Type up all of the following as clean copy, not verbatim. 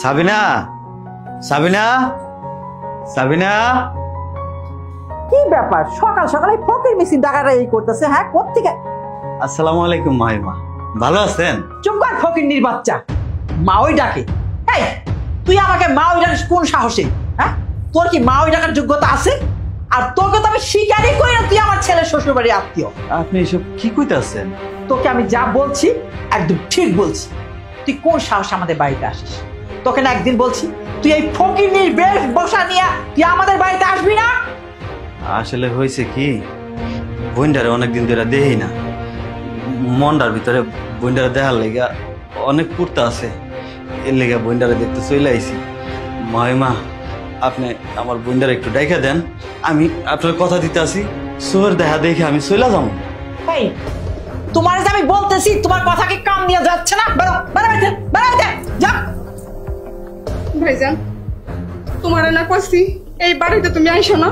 সাবিনা, সাবিনা, সাবিনা, কি ব্যাপার? সকাল সকাল এই ফকির মিছিল ডাকাটা এই করতেছে? হ্যাঁ, কোত্থেকে? আসসালামু আলাইকুম মাহিমা, ভালো আছেন? চুপ কর ফকিরনির বাচ্চা, মা ওই ডাকে। এই তুই আমাকে মা ওই ডাকিস কোন সাহসে? হ্যাঁ, তোর কি মা ওই ডাকার যোগ্যতা আছে? আর তোকে তো আমি স্বীকারই করি না তুই আমার ছেলের শ্বশুর বাড়ির আত্মীয়। আপনি এসব কি কইতাছেন? তোকে আমি যা বলছি একদম ঠিক বলছি। তুই কোন সাহসে আমাদের বাড়িতে আসিস? তোকে না একদিন বলছি তুই এই ফকিরনির বেশ বসা নিয়ে তুই আমাদের বাড়িতে আসবি না। আসলে হয়েছে কি, বইন্ডারে অনেকদিন ধরে দেই না, মন্ডার ভিতরে বইন্ডারে দেখার লেগা অনেক কুর্তা আছে, এর লেগা বইন্ডারে দেখতে চলে আইছি। মাহিমা, আপনি আমার বইন্ডারে একটু ডাইকা দেন, আমি আপনার কথা দিতে আসি, সোহের দেখা দেখে আমি চলে যাবো। এই তোমার যে আমি বলতেছি তোমার কথা কি কান নিয়ে যাচ্ছে না? বেরো বেরো বেরো যা। ভাইজান, তোমার না কইছি এই বাড়িতে তুমি আইসো না,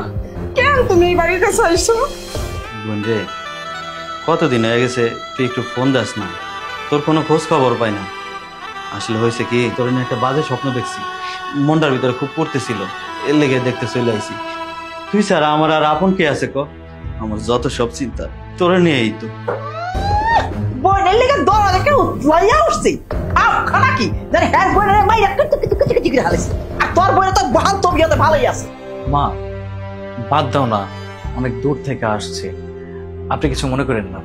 কেন তুমি এই বাড়ির কাছে আইসো? বোন রে, কতদিন হয়ে গেছে তুই একটু ফোন দাস না, তোর কোনো খোঁজ খবর পাই না। আসলে হয়েছে কি, তোর নিয়ে একটা বাজে স্বপ্ন দেখছি, মনটার ভিতরে খুব পড়তেছিল, এর লেগে দেখতে চলে আইছি। তুই ছাড়া আমার আর আপন কে আছে ক? আমার যত সব চিন্তা তোরে নিয়েই তো। বোনের লেগে দরা দেখে উতলাইয়া উঠছি। আও খানা কি জানি হ্যাঁ বোনের মাইরা কিক হালিস। আর তোর বোনে তো বহাল তো বিয়াতে ভালোই আছে। মা বাদ দাও না, অনেক দূর থেকে আসছে, আপনি কিছু মনে করেন না,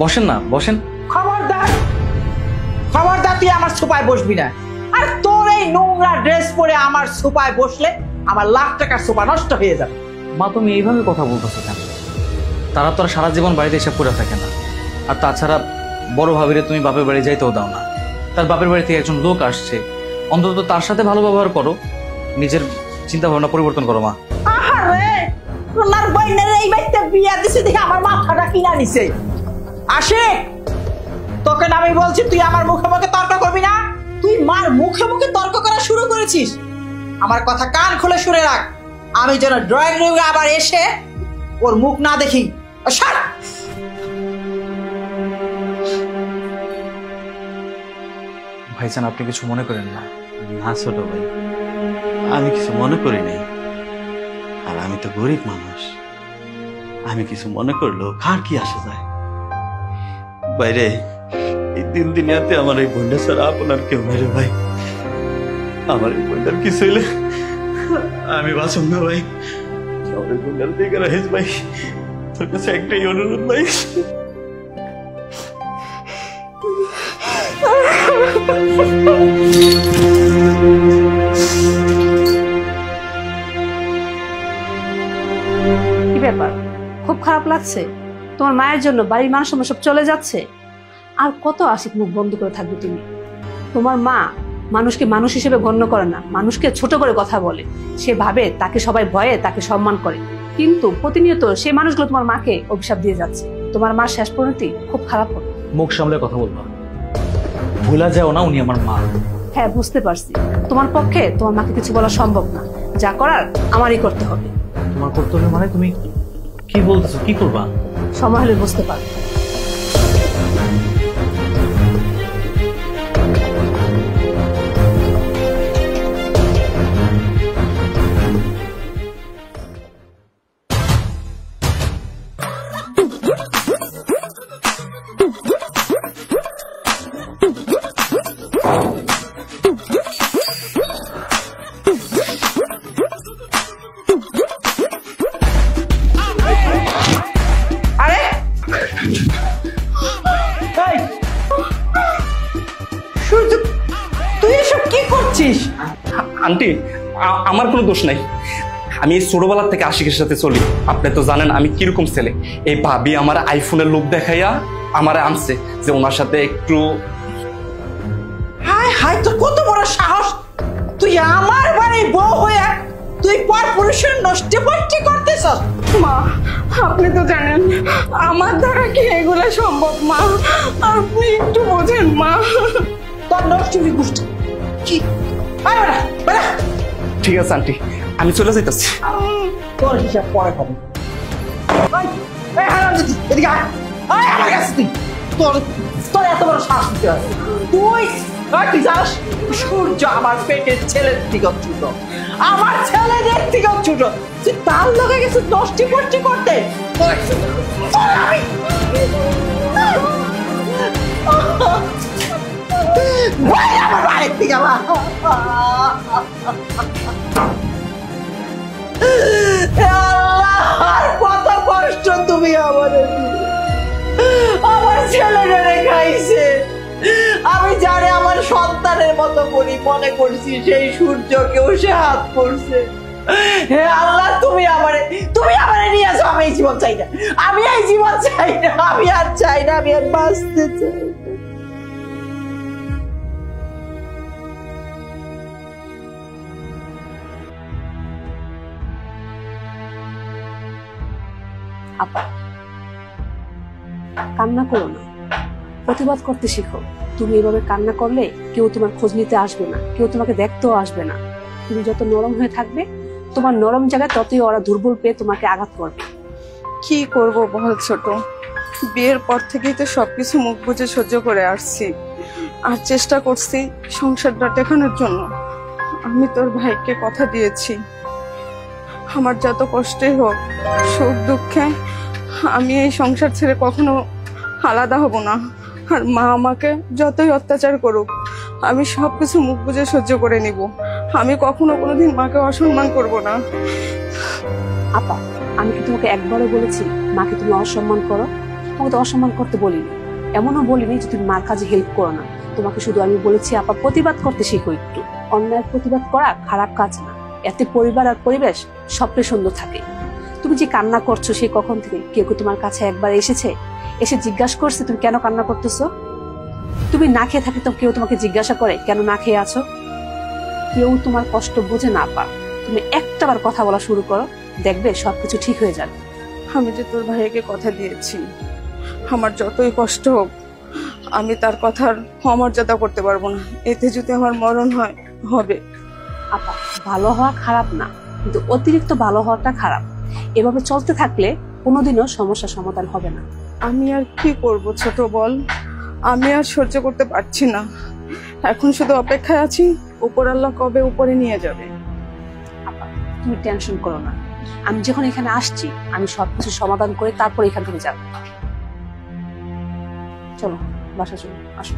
বসেন না, বসেন। খবরদার, খবরদার তুই আমার সোফায় বসবি না। আর তোর এই নোংরা ড্রেস পরে আমার সোফায় বসলে আমার লাখ টাকার সোফা নষ্ট হয়ে যাবে। মা তুমি এইভাবে কথা বলতেছো কেন? তারা তো আর সারা জীবন বাড়িতে এসে পড়ে থাকে না। আর তাছাড়া বড় ভাবিরে তুমি বাপের বাড়ি যাইতেও দাও না, তার বাপের বাড়ি থেকে একজন লোক আসছে, অন্তত তার সাথে ভালো ব্যবহার করো, নিজের চিন্তা ভাবনা পরিবর্তন করো। মা আহারে, ওনার বইনের এই বাইতে বিয়া দিছে দেখে আমার মাথাটা কিনা নিছে। আশিক, তোকে না আমি বলছি তুই আমার মুখে মুখে তর্ক করবি না। তুই মার মুখে মুখে তর্ক করা শুরু করেছিস। আমার কথা কান খুলে শুনে রাখ, আমি যেন ড্রয়িং রুমে আবার এসে ওর মুখ না দেখি। সর। ভাইজান, আপনি কিছু মনে করেন না। না ছোট ভাই, আমি কিছু মনে করি নাই, আর আমি তো গরিব মানুষ, আমি কিছু মনে করলো কার কি আসা যায়। বাইরে এই দিন দিনিয়াতে আমার এই বন্ডা ছাড়া আপনার কেউ মেরে ভাই, আমার এই বন্ডার কিছু হইলে আমি বাঁচব না ভাই। আমার এই বন্ডার দিকে রাখিস ভাই, তোর কাছে একটাই অনুরোধ ভাই। কি ব্যাপার, খুব খারাপ লাগছে? তোমার মায়ের জন্য বাড়ির মান সম্মান সব চলে যাচ্ছে। আর কত আশিক মুখ বন্ধ করে থাকবে তুমি? তোমার মা মানুষকে মানুষ হিসেবে গণ্য করে না, মানুষকে ছোট করে কথা বলে। সে ভাবে তাকে সবাই ভয়ে তাকে সম্মান করে, কিন্তু প্রতিনিয়ত সে মানুষগুলো তোমার মাকে অভিশাপ দিয়ে যাচ্ছে। তোমার মার শেষ পরিণতি খুব খারাপ হবে। মুখ সামলে কথা বলবা, ভুলা যাও না উনি আমার মা। হ্যাঁ, বুঝতে পারছি, তোমার পক্ষে তোমার মাকে কিছু বলা সম্ভব না, যা করার আমারই করতে হবে। তোমার কর্তব্য মানে? তুমি কি বলতেছো, কি করবা? সময় হলে বুঝতে পারবে। আন্টি, আমার কোনো দোষ নাই, আমি ছোটবেলা থেকে আশিকের সাথে চলি। আপনি তো জানেন আমি কিরকম ছেলে। এই ভাবি আমার আইফোনের লোভ দেখাইয়া আমার আনছে যে ওনার সাথে একটু। হায় হায়, তোর কত বড় সাহস! তুই আমার বাড়ির বউ হয়ে তুই পর পুরুষের নষ্ট করতেছ। মা, আপনি তো জানেন আমার দ্বারা কি এগুলো সম্ভব। মা, আপনি একটু বোঝেন মা। তোর নষ্ট গোষ্ঠী কি? ঠিক আছে আন্টি, আমি চলে যাইতেছি। তোর হিসাব পরে হবে। তোর এত বড় সাহস তুই তুই যাস? সূর্য আমার পেটের ছেলের থেকে ছোট, আমার ছেলেদের থেকে ছোট, তুই তার লোকে গেছে দশটি পট্টি করতে। আমার বাড়ির থেকে কত কষ্ট তুমি আমাদের আমার ছেলেটারে খাইছে। আমি জানি আমার সন্তানের মতো করি মনে করছি, সেই সূর্যকেও সে হাত করছে। হে আল্লাহ, তুমি আমারে নিয়ে আসো। আমি এই জীবন চাই না, আমি এই জীবন চাই না, আমি আর চাই না, আমি আর বাঁচতে চাই। আপা, কান্না করো না, প্রতিবাদ করতে শিখো। তুমি এভাবে কান্না করলে কেউ তোমার খোঁজ নিতে আসবে না, কেউ তোমাকে দেখতেও আসবে না। তুমি যত নরম হয়ে থাকবে, তোমার নরম জায়গায় ততই ওরা দুর্বল পেয়ে তোমাকে আঘাত করবে। কি করব বল ছোট, বিয়ের পর থেকেই তো সবকিছু মুখ বুজে সহ্য করে আসছি, আর চেষ্টা করছি সংসারটা টেকানোর জন্য। আমি তোর ভাইকে কথা দিয়েছি, আমার যত কষ্টই হোক, সুখ দুঃখে আমি এই সংসার ছেড়ে কখনো আলাদা হব না। আর মা আমাকে যতই অত্যাচার করুক, আমি সবকিছু মুখ বুজে সহ্য করে নিব। আমি কখনো কোনোদিন মাকে অসম্মান করব না। আপা, আমি কি তোমাকে একবারও বলেছি মাকে তুমি অসম্মান করো? তোমাকে তো অসম্মান করতে বলিনি, এমনও বলিনি যে তুমি মার কাজে হেল্প করো না। তোমাকে শুধু আমি বলেছি আপা, প্রতিবাদ করতে শিখো একটু। অন্যায়ের প্রতিবাদ করা খারাপ কাজ না, এতে পরিবার আর পরিবেশ সবটাই সুন্দর থাকে। তুমি যে কান্না করছো সেই কখন থেকে? কেউ কেউ তোমার কাছে একবার এসেছে, এসে জিজ্ঞাসা করছে তুমি কেন কান্না করতেছো? তুমি না খেয়ে থাকলে তো কেউ তোমাকে জিজ্ঞাসা করে কেন না খেয়ে আছো? কেউ তোমার কষ্ট বোঝে না আপা। তুমি একটাবার কথা বলা শুরু করো, দেখবে সবকিছু ঠিক হয়ে যাবে। আমি যে তোর ভাইকে কথা দিয়েছি, আমার যতই কষ্ট হোক আমি তার কথার অমর্যাদা করতে পারবো না। এতে যদি আমার মরণ হয়, হবে। আপা, ভালো হওয়া খারাপ না, কিন্তু অতিরিক্ত ভালো হওয়াটা খারাপ। এভাবে চলতে থাকলে কোনোদিনও সমস্যার সমাধান হবে না। আমি আর কি করব ছোট বল, আমি আর সহ্য করতে পারছি না। এখন শুধু অপেক্ষায় আছি উপর আল্লাহ কবে উপরে নিয়ে যাবে। আপা, তুমি টেনশন করো না, আমি যখন এখানে আসছি আমি সবকিছু সমাধান করে তারপর এখান থেকে যাব। চলো বাসা চলো, আসো।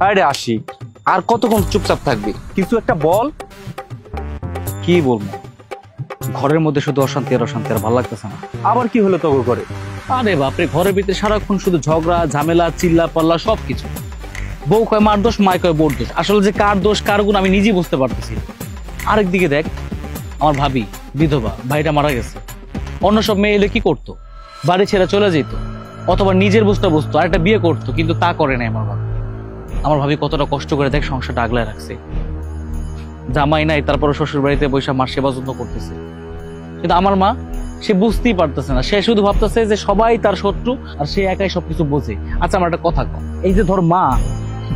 আরে আসি, আর কতক্ষণ চুপচাপ থাকবি? কিছু একটা বল। কি বলবো, ঘরের মধ্যে শুধু অশান্তি আর অশান্তি, আর ভালো লাগতেছে না। আবার কি হলো তোকে করে? আরে বাপরে, ঘরের ভিতরে সারাক্ষণ শুধু ঝগড়া ঝামেলা, চিল্লা পাল্লা, সবকিছু। বউ কয় মার দোষ, মায় কয় বোর দোষ। আসলে যে কার দোষ কার গুণ আমি নিজেই বুঝতে পারতেছি। আরেকদিকে দেখ, আমার ভাবি বিধবা, ভাইটা মারা গেছে। অন্য সব মেয়ে এলে কি করতো? বাড়ি ছেড়ে চলে যেত, অথবা নিজের বুঝতে বুঝতো আর একটা বিয়ে করতো, কিন্তু তা করে নাই আমার ভাবি। আমার ভাবি কতটা কষ্ট করে দেখ সংসারটা আগলায় রাখছে। জামাই নাই, তারপরে শ্বশুর বাড়িতে বৈশা মার সেবা যত্ন করতেছে। কিন্তু আমার মা, সে বুঝতেই পারতেছে না। সে শুধু ভাবতেছে যে সবাই তার শত্রু আর সে একাই সবকিছু বোঝে। আচ্ছা, আমার একটা কথা কম, এই যে ধর মা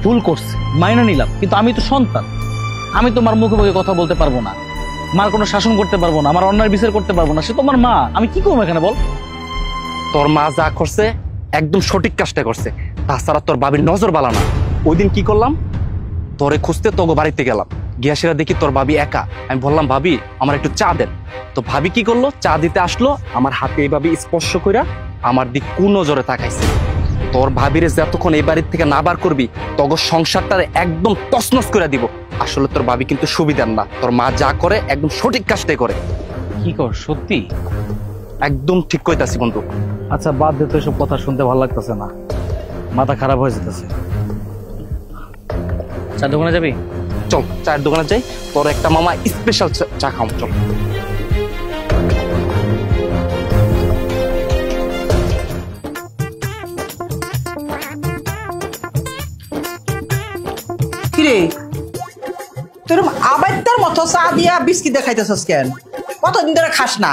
ভুল করছে, মাইনা নিলাম, কিন্তু আমি তো সন্তান, আমি তো মার মুখে মুখে কথা বলতে পারবো না, মার কোনো শাসন করতে পারবো না, আমার অন্যায় বিচার করতে পারবো না। সে তোমার মা, আমি কি করবো এখানে বল? তোর মা যা করছে একদম সঠিক কাজটা করছে। তাছাড়া তোর বাবির নজর বালা না। ওই দিন কি করলাম, তোরে খুঁজতে তোকে বাড়িতে গেলাম, গিয়াসিরা দেখি তোর ভাবি একা। আমি বললাম ভাবি আমার একটু চা দেন। তো ভাবি কি করলো, চা দিতে আসলো, আমার হাতে এইভাবে স্পর্শ কইরা আমার দিক কুনজরে তাকাইছে। তোর ভাবিরে যতক্ষণ এই বাড়ির থেকে না বার করবি, তগর সংসারটারে একদম তছনছ করে দিব। আসলে তোর ভাবি কিন্তু সুবিধার না, তোর মা যা করে একদম সঠিক কাজটাই করে। কি কর সত্যি? একদম ঠিক কইতাছি বন্ধু। আচ্ছা বাদ দে তো, এসব কথা শুনতে ভালো লাগতেছে না, মাথা খারাপ হয়ে যেতেছে। চা দোকানে যাবি? চল চায়ের দোকানে যাই, তোর একটা মামা স্পেশাল চা খাও। চল। কিরে, তোর আবাইতার মতো চা দিয়া বিস্কিট দেখাইতেছস কেন? কতদিন ধরে খাস না?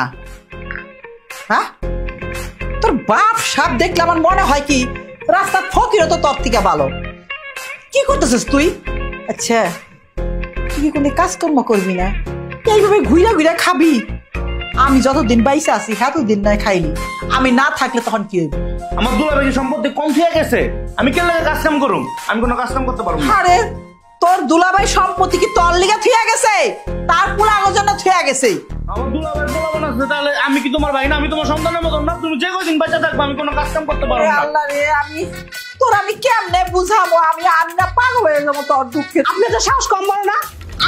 হ্যাঁ, তোর বাপ সাপ দেখলে আমার মনে হয় কি রাস্তার ফকিরও তো তোর থেকে ভালো। কি করতেছিস তুই? আচ্ছা, তুই কি কোনো কাজকর্ম করবি না? এইভাবে ঘুরা ঘুরা খাবি? আমি যতদিন বাইসে আছি এতদিন নয় খাইনি, আমি না থাকলে তখন কি হইব? আমার দুলাভাই সম্পত্তি কম থেকে গেছে, আমি কেন লাগে কাজ কাম করুম? আমি কোনো কাজ কাম করতে পারবো না। আরে তোর দুলাভাই সম্পত্তি কি তোর লিগে থুয়া গেছে? তার পুলানোর জন্য থুয়া গেছে। আমার দুলাভাই বলাবো না, তাহলে আমি কি তোমার ভাই না? আমি তোমার সন্তানের মতন না? তুমি যে কদিন বাচ্চা থাকবে আমি কোনো কাজ কাম করতে পারবো না। আল্লাহ রে, আমি কেমনে বুঝাবো? আমি না পাগল হয়ে যাবো তোর দুঃখে। আপনি তো সাহস কম বড় না,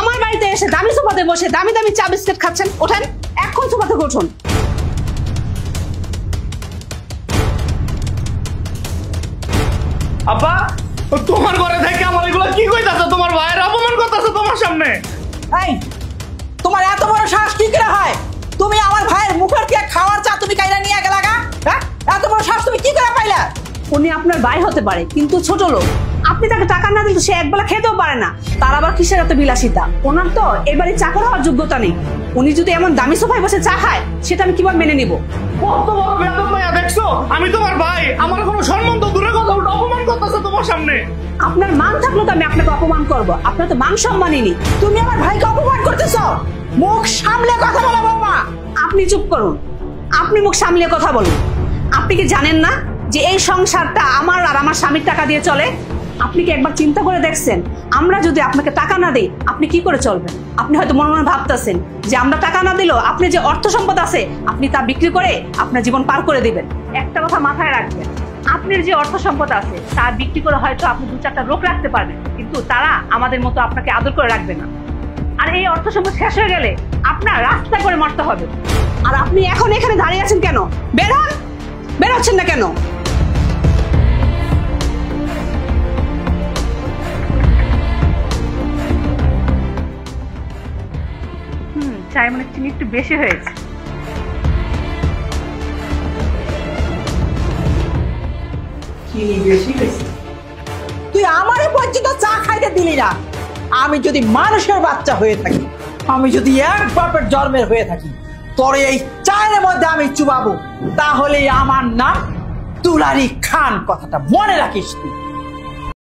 আমার বাড়িতে এসে দামি সোফাতে বসে দামি দামি চা বিস্কিট খাচ্ছেন। ওঠেন, এখন সোফা থেকে উঠুন। আব্বা, তোমার ঘরে থেকে আমার এগুলো কি কইতাছো? তোমার ভাইয়ের অপমান করতেছো তোমার সামনে। এই, তোমার এত বড় সাহস কি করে হয়? তুমি আমার ভাইয়ের মুখের দিয়ে খাওয়ার চা তুমি কাইরা নিয়ে গেলা গা? হ্যাঁ, এত বড় সাহস তুমি কি করে পাইলা? উনি আপনার ভাই হতে পারে, কিন্তু ছোট লোক। আপনি তাকে টাকা না দিলে সে একবেলা খেতেও পারে না। তার আবার কিসের এত বিলাসিতা? ওনার তো এবারে চাকর হওয়ার যোগ্যতা নেই। উনি যদি এমন দামি সোফায় বসে চা খায়, সেটা আমি কিভাবে মেনে নিব? কত বড় বেয়াদব মাইয়া দেখছো? আমি তোমার ভাই, আমার কোনো সম্মান তো দূরে কথা, উল্টো অপমান করতেছো তোমার সামনে। আপনার মান থাকলো তো আমি আপনাকে অপমান করবো? আপনার তো মান সম্মানই নেই। তুমি আমার ভাইকে অপমান করতেছো। মুখ সামলে কথা বলো বৌমা। আপনি চুপ করুন, আপনি মুখ সামলিয়ে কথা বলুন। আপনি কি জানেন না যে এই সংসারটা আমার আর আমার স্বামীর টাকা দিয়ে চলে? আপনি কি একবার চিন্তা করে দেখছেন, আমরা যদি আপনাকে টাকা না দিই আপনি কি করে চলবেন? আপনি হয়তো মনে মনে ভাবতেছেন যে আমরা টাকা না দিলেও আপনি যে অর্থ সম্পদ আছে আপনি তা বিক্রি করে আপনার জীবন পার করে দিবেন। একটা কথা মাথায় রাখবেন, আপনার যে অর্থ সম্পদ আছে তা বিক্রি করে হয়তো আপনি 2-4টা লোক রাখতে পারবেন, কিন্তু তারা আমাদের মতো আপনাকে আদর করে রাখবে না। আর এই অর্থ সম্পদ শেষ হয়ে গেলে আপনার রাস্তা করে মরতে হবে। আর আপনি এখন এখানে দাঁড়িয়ে আছেন কেন? বের হন, বের হচ্ছেন না কেন? চায় মনে চিনি একটু বেশি হয়েছে। চিনি বেশি হয়েছে? তুই আমারে পর্যন্ত চা খাইতে দিলি না। আমি যদি মানুষের বাচ্চা হয়ে থাকি, আমি যদি এক বাপের জন্মের হয়ে থাকি, তোর এই চায়ের মধ্যে আমি চুবাবো, তাহলে আমার নাম দুলারি খান। কথাটা মনে রাখিস তুই।